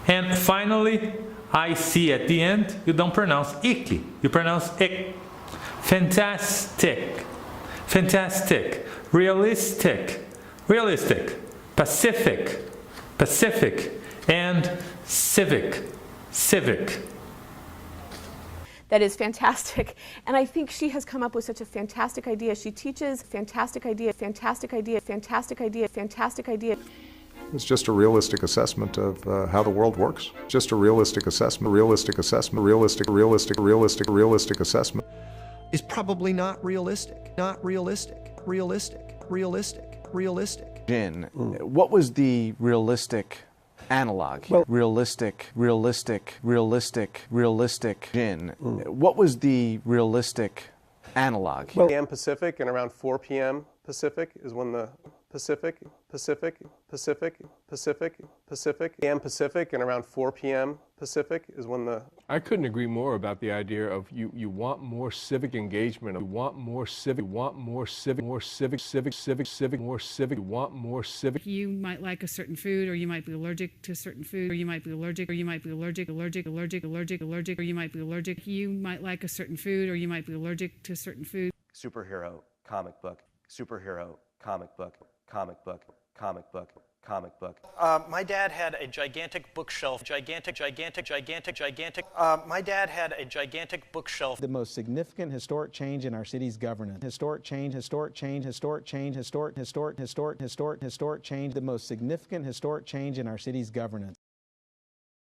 And finally, IC at the end, you don't pronounce ick, you pronounce ick. Fantastic, fantastic. Realistic, realistic. Pacific, pacific. And civic, civic. That is fantastic. And I think she has come up with such a fantastic idea. She teaches fantastic idea, fantastic idea, fantastic idea, fantastic idea. It's just a realistic assessment of how the world works. Just a realistic assessment, realistic assessment. Is probably not realistic, not realistic, realistic, realistic, realistic. Jin, what was the realistic analog? Well, realistic Jin. What was the realistic analog? Well, p.m. Pacific and around 4 p.m. Pacific is when the Pacific p.m. Pacific and around 4 p.m. Pacific is when the I couldn't agree more about the idea of you want more civic engagement. You want more civic. You want more civic. You want more civic. You might like a certain food, or you might be allergic to a certain food, or you might be allergic, or you might be allergic. You might be allergic. You might like a certain food, or you might be allergic to a certain food. Superhero, comic book, superhero, comic book, comic book, comic book, comic book. My dad had a gigantic bookshelf, My dad had a gigantic bookshelf. The most significant historic change in our city's governance. Historic change. The most significant historic change in our city's governance.